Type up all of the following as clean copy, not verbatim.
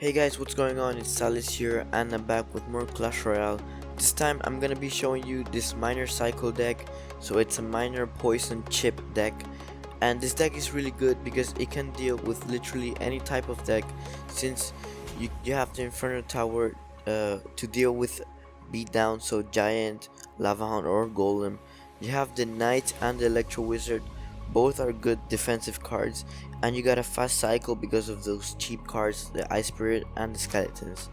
Hey guys, what's going on? It's Zalez here and I'm back with more Clash Royale. This time I'm gonna be showing you this minor cycle deck. So it's a minor poison chip deck, and this deck is really good because it can deal with literally any type of deck, since you have the Inferno Tower to deal with beatdown, so Giant, Lava Hound or Golem. You have the Knight and the Electro Wizard, both are good defensive cards, and you got a fast cycle because of those cheap cards, the Ice Spirit and the Skeletons.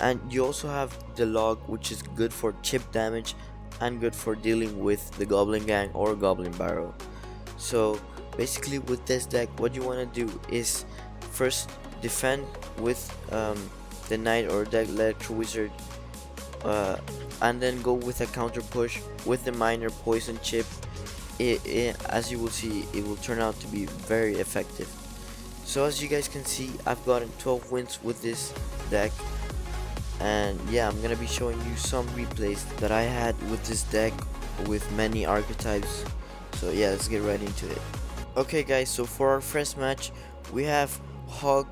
And you also have the Log, which is good for chip damage and good for dealing with the Goblin Gang or Goblin Barrel. So basically with this deck, what you want to do is first defend with the Knight or the Electro Wizard, and then go with a counter push with the minor poison chip. As you will see, it will turn out to be very effective. So as you guys can see, I've gotten 12 wins with this deck, and yeah, I'm gonna be showing you some replays that I had with this deck with many archetypes. So yeah, let's get right into it. Okay guys, so for our first match we have Hog,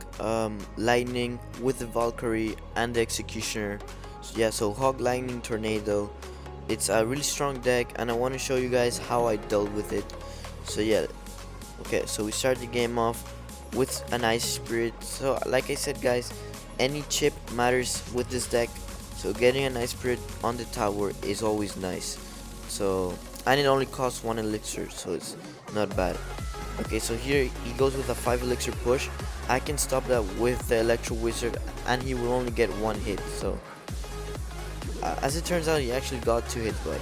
Lightning with the Valkyrie and the Executioner. So yeah, so Hog, Lightning, Tornado. It's a really strong deck and I want to show you guys how I dealt with it. So yeah, okay, so we start the game off with an Ice Spirit. So like I said guys, any chip matters with this deck, so getting an Ice Spirit on the tower is always nice. So, and it only costs 1 elixir, so it's not bad. Okay, so here he goes with a 5 elixir push. I can stop that with the Electro Wizard and he will only get 1 hit. So as it turns out, he actually got 2 hits, but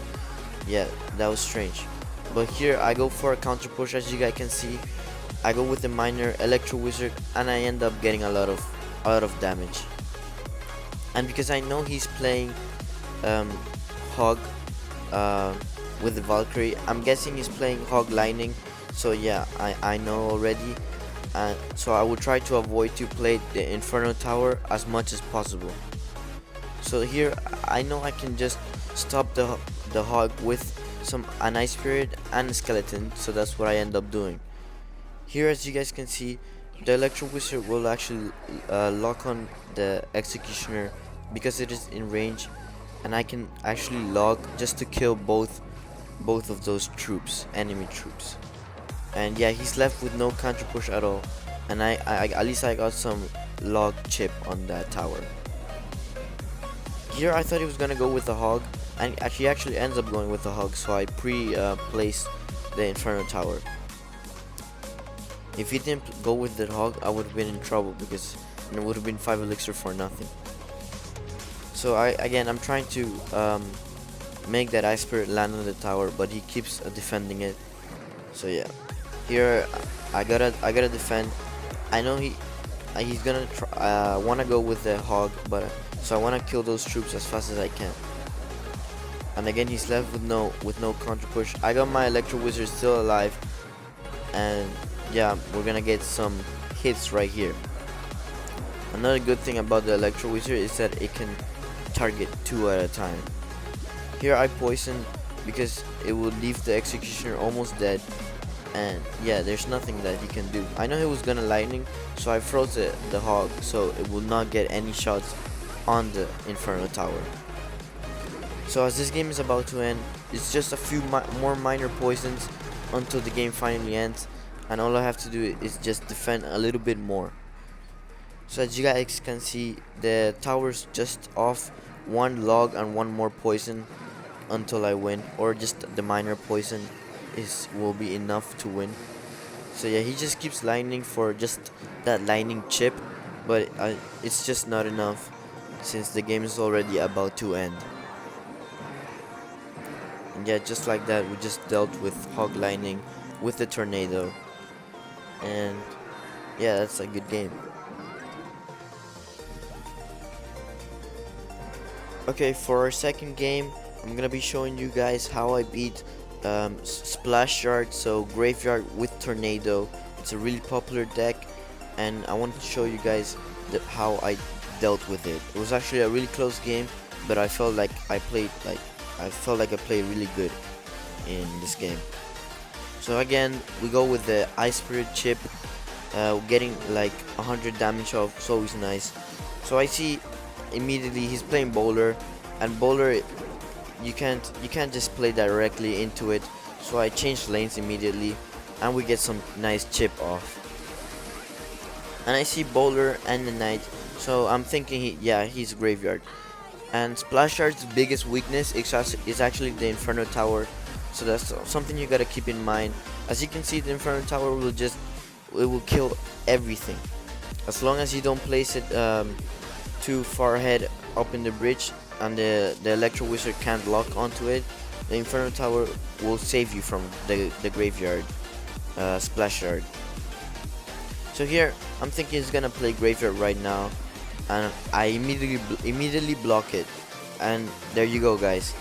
yeah, that was strange. But here I go for a counter push. As you guys can see, I go with the minor Electro Wizard and I end up getting a lot of damage. And because I know he's playing Hog with the Valkyrie, I'm guessing he's playing Hog Lightning. So yeah, I know already, and so I will try to avoid to play the Inferno Tower as much as possible. So here I know I can just stop the Hog with an Ice Spirit and a Skeleton, so that's what I end up doing. Here, as you guys can see, the Electro Wizard will actually lock on the Executioner because it is in range, and I can actually log just to kill both of those troops, enemy troops. And yeah, he's left with no counter push at all, and I at least I got some log chip on that tower. Here I thought he was gonna go with the Hog, and he actually ends up going with the Hog, so I placed the Inferno Tower. If he didn't go with the Hog, I would have been in trouble because it would have been 5 elixir for nothing. So I'm trying to make that Ice Spirit land on the tower, but he keeps defending it. So yeah, here I gotta defend. I know he's gonna wanna go with the Hog, but so I wanna kill those troops as fast as I can. And again, he's left with no counter push. I got my Electro Wizard still alive, and yeah, we're gonna get some hits right here. Another good thing about the Electro Wizard is that it can target 2 at a time. Here I poison because it will leave the Executioner almost dead, and yeah, there's nothing that he can do. I know he was gonna Lightning, so I froze the Hog so it will not get any shots on the Inferno Tower. So as this game is about to end, it's just a few more minor poisons until the game finally ends, and all I have to do is just defend a little bit more. So as you guys can see, the tower's just off 1 log and 1 more poison until I win, or just the minor poison will be enough to win. So yeah, he just keeps Lightning for just that Lightning chip, but it's just not enough since the game is already about to end. And yeah, just like that, we just dealt with Hog Lightning with the Tornado, and yeah, that's a good game. Okay, for our second game, I'm gonna be showing you guys how I beat Splash Yard, so Graveyard with Tornado. It's a really popular deck, and I wanted to show you guys how I dealt with it. It was actually a really close game, but I felt like I played really good in this game. So again, we go with the Ice Spirit chip, getting like 100 damage off. It's always nice. So I see immediately he's playing bowler, and bowler you can't just play directly into it. So I changed lanes immediately, and we get some nice chip off. And I see bowler and the knight, so I'm thinking he's graveyard. And Splash Shard's biggest weakness is actually the Inferno Tower, so that's something you gotta keep in mind. As you can see, the Inferno Tower will kill everything as long as you don't place it too far ahead up in the bridge, and the Electro Wizard can't lock onto it. The Inferno Tower will save you from the graveyard Splash Shard. So here I'm thinking he's gonna play graveyard right now, and I immediately block it, and there you go, guys,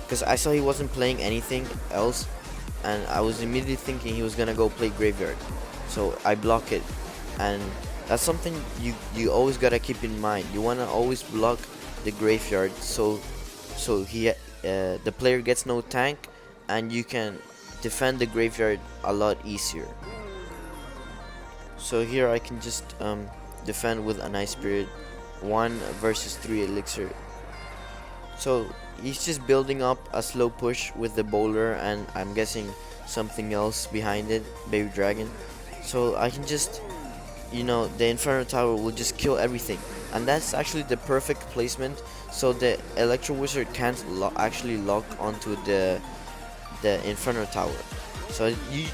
because I saw he wasn't playing anything else, and I was immediately thinking he was gonna go play graveyard, so I block it. And that's something you always gotta keep in mind. You wanna always block the graveyard, so the player gets no tank, and you can defend the graveyard a lot easier. So here I can just defend with a nice spirit, 1 versus 3 elixir. So he's just building up a slow push with the bowler, and I'm guessing something else behind it, baby dragon. So I can just, the Inferno Tower will just kill everything, and that's actually the perfect placement, so the Electro Wizard can't actually lock onto the Inferno Tower. So you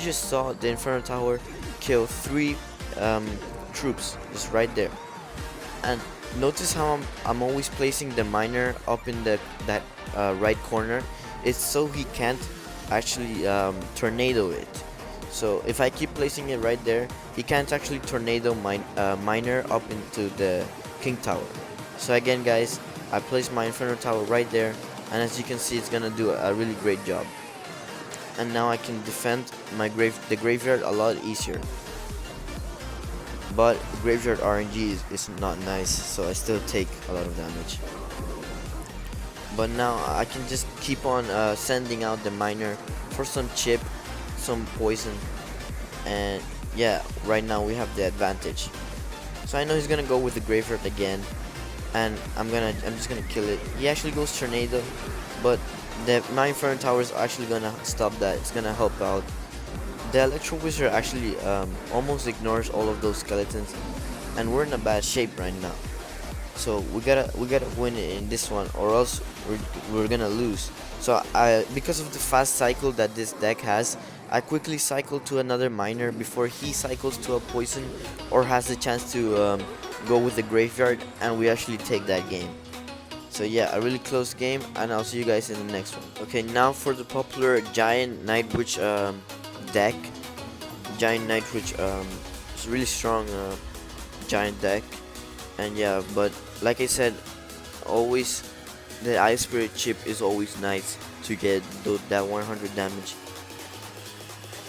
just saw the Inferno Tower kill 3 troops just right there. And notice how I'm always placing the miner up in that right corner. It's so he can't actually tornado it. So if I keep placing it right there, he can't actually tornado miner up into the King Tower. So again, guys, I placed my Inferno Tower right there, and as you can see, it's gonna do a really great job. And now I can defend the graveyard a lot easier. But graveyard RNG is not nice, so I still take a lot of damage. But now I can just keep on sending out the miner for some chip, some poison, and yeah, right now we have the advantage. So I know he's gonna go with the graveyard again, and I'm just gonna kill it. He actually goes tornado, but my Inferno Tower is actually gonna stop that. It's gonna help out. The Electro Wizard actually almost ignores all of those skeletons, and we're in a bad shape right now. So we gotta win it in this one, or else we're gonna lose. So because of the fast cycle that this deck has, I quickly cycle to another miner before he cycles to a poison or has the chance to go with the graveyard, and we actually take that game. So yeah, a really close game, and I'll see you guys in the next one. Okay, now for the popular Giant Night Witch deck. Giant Night Witch is a really strong giant deck, and yeah, but like I said, always the Ice Spirit chip is always nice to get that 100 damage.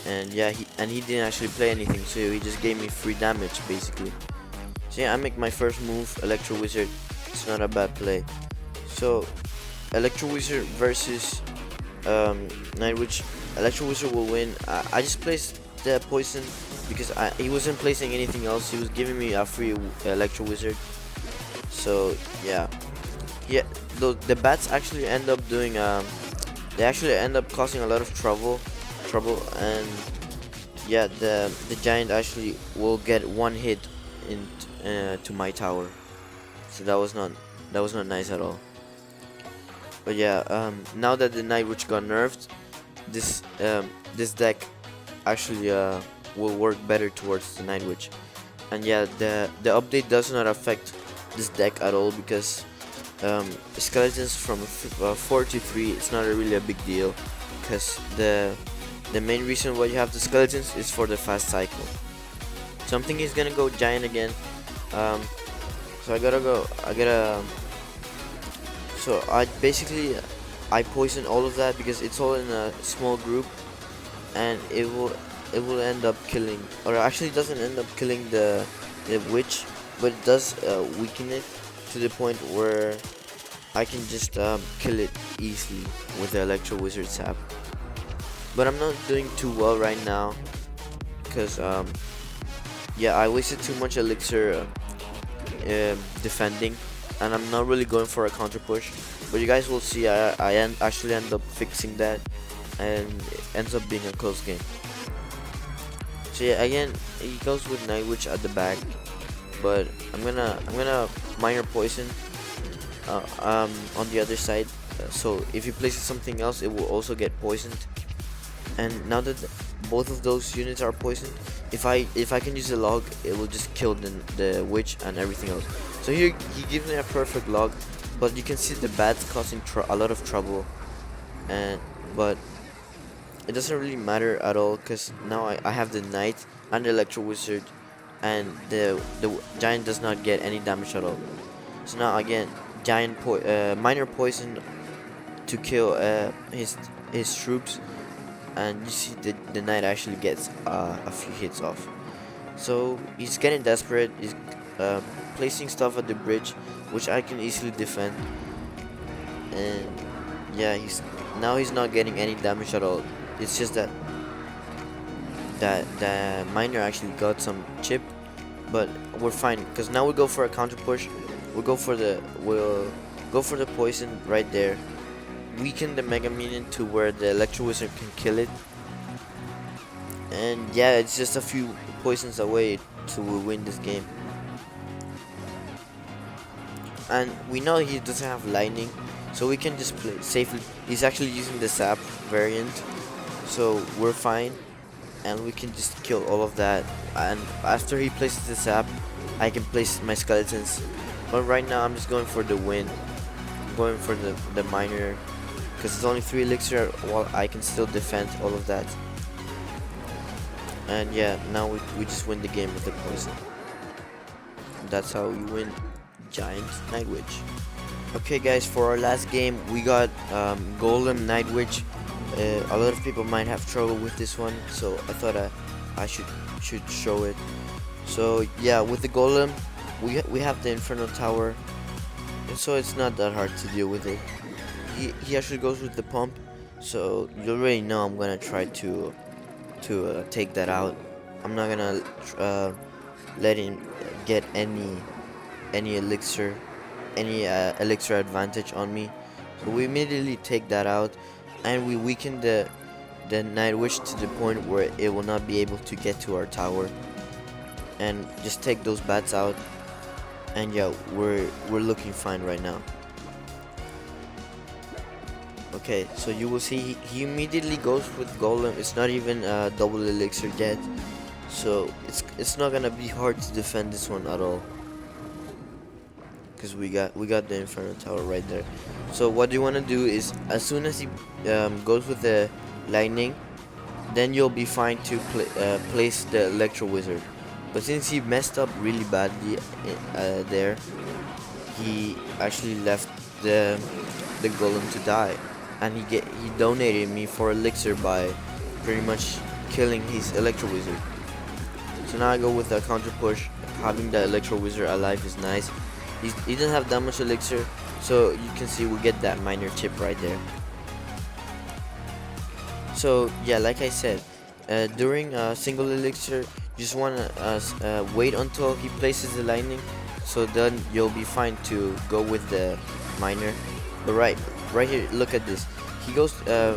And yeah, he didn't actually play anything, so he just gave me free damage basically. So yeah, I make my first move, Electro Wizard. It's not a bad play. So Electro Wizard versus Night Witch. Electro Wizard will win. I just placed the poison because he wasn't placing anything else. He was giving me a free Electro Wizard. So yeah, the bats actually end up doing they actually end up causing a lot of trouble, and yeah, the giant actually will get 1 hit to my tower. So that was not nice at all. But yeah, now that the Night Witch got nerfed, this deck actually will work better towards the Night Witch. And yeah, the update does not affect this deck at all, because skeletons from 4 to 3, it's not really a big deal, because the main reason why you have the skeletons is for the fast cycle. So I'm thinking he's gonna go giant again. So I poison all of that because it's all in a small group, and it will end up killing, or actually it doesn't end up killing the witch, but it does weaken it to the point where I can just kill it easily with the Electro Wizard sap. But I'm not doing too well right now because yeah, I wasted too much elixir defending, and I'm not really going for a counter push. But you guys will see, actually end up fixing that, and it ends up being a close game. So yeah, again, he goes with Night Witch at the back, but I'm gonna minor poison on the other side. So if he places something else, it will also get poisoned. And now that both of those units are poisoned, if I can use a log, it will just kill the witch and everything else. So here he gives me a perfect log, but you can see the bats causing a lot of trouble, but it doesn't really matter at all, because now I have the knight and the electro wizard, and the giant does not get any damage at all. So now again, minor poison to kill his troops, and you see the knight actually gets a few hits off. So he's getting desperate. He's placing stuff at the bridge, which I can easily defend, and yeah, he's not getting any damage at all. It's just that the miner actually got some chip, but we're fine, because now we go for a counter push. We'll go for the poison right there. Weaken the Mega Minion to where the Electro Wizard can kill it. And yeah, it's just a few poisons away to win this game. And we know he doesn't have lightning, so we can just play safely. He's actually using the sap variant, so we're fine, and we can just kill all of that. And after he places the sap, I can place my skeletons. But right now I'm just going for the win. I'm going for the miner, because it's only 3 elixir, while I can still defend all of that. And yeah, now we just win the game with the poison. That's how you win Giant Night Witch. Okay guys, for our last game we got Golem Night Witch. A lot of people might have trouble with this one, so I thought I should show it. So yeah, with the Golem we have the Inferno Tower, and so it's not that hard to deal with it. He actually goes with the pump, so you already know I'm gonna try to take that out. I'm not gonna let him get any elixir advantage on me. So we immediately take that out, and we weaken the Night Witch to the point where it will not be able to get to our tower, and just take those bats out. And yeah, we're looking fine right now. Okay, so you will see he immediately goes with Golem. It's not even double elixir yet, so it's not gonna be hard to defend this one at all, because we got the Inferno Tower right there. So what you want to do is, as soon as he goes with the lightning, then you'll be fine to place the Electro Wizard. But since he messed up really badly there, he actually left the Golem to die, and he donated me 4 elixir by pretty much killing his Electro Wizard. So now I go with a counter push. Having the Electro Wizard alive is nice. He doesn't have that much elixir, so you can see we get that minor chip right there. So yeah, like I said, during a single elixir, you just wanna wait until he places the lightning, so then you'll be fine to go with the miner. But right here, look at this. He goes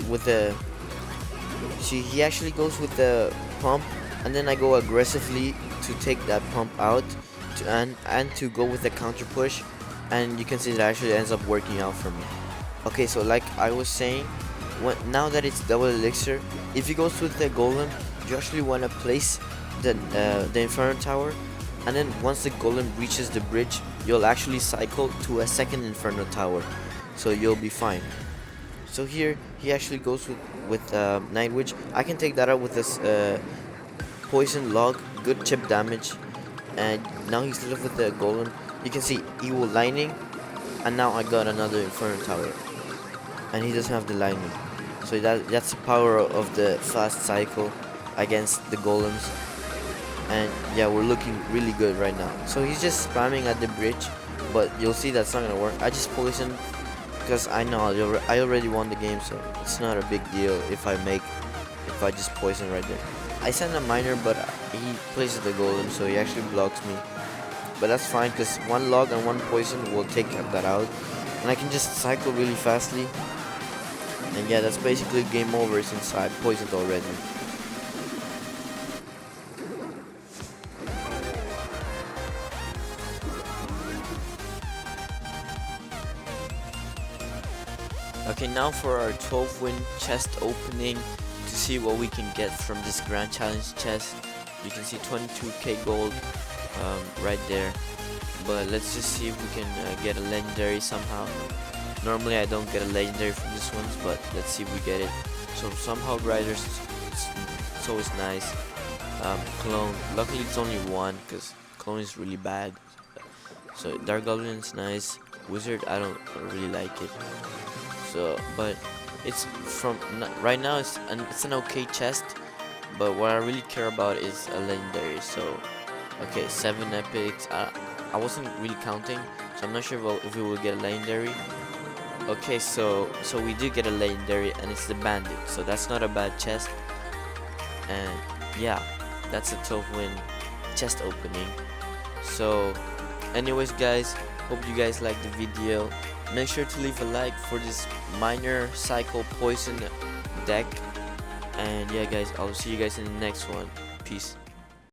with the. See, he actually goes with the pump, and then I go aggressively to take that pump out, and to go with the counter push, and you can see that actually ends up working out for me. Okay, so like I was saying, now that it's double elixir, if he goes with the Golem, you actually want to place the Inferno Tower, and then once the Golem reaches the bridge, you'll actually cycle to a second Inferno Tower, so you'll be fine. So here he actually goes with Night Witch. I can take that out with this poison log, good chip damage, and now he's left with the Golem. You can see Evil Lightning, and now I got another Inferno Tower, and he doesn't have the lightning. So that's the power of the fast cycle against the Golems. And yeah, we're looking really good right now. So he's just spamming at the bridge, but you'll see that's not gonna work. I just poisoned because I know I already won the game, so it's not a big deal if I just poison right there. I sent a miner, but he places the golem, so he actually blocks me. But that's fine, because one log and one poison will take that out, and I can just cycle really fastly. And yeah, that's basically game over since I poisoned already. Okay, now for our 12 win chest opening to see what we can get from this grand challenge chest. You can see 22k gold right there, but let's just see if we can get a legendary somehow. Normally I don't get a legendary from this one, but let's see if we get it. So somehow riders, it's always nice. Clone, luckily it's only one because clone is really bad. So dark goblin is nice. Wizard, I don't really like it. So, but it's from right now it's an okay chest, but what I really care about is a legendary. So okay, 7 epics. I wasn't really counting, so I'm not sure if we will get a legendary. Okay, so we do get a legendary, and it's the bandit, so that's not a bad chest. And yeah, that's a 12 win chest opening. So anyways guys, hope you guys liked the video. Make sure to leave a like for this minor cycle poison deck. And yeah guys, I'll see you guys in the next one. Peace.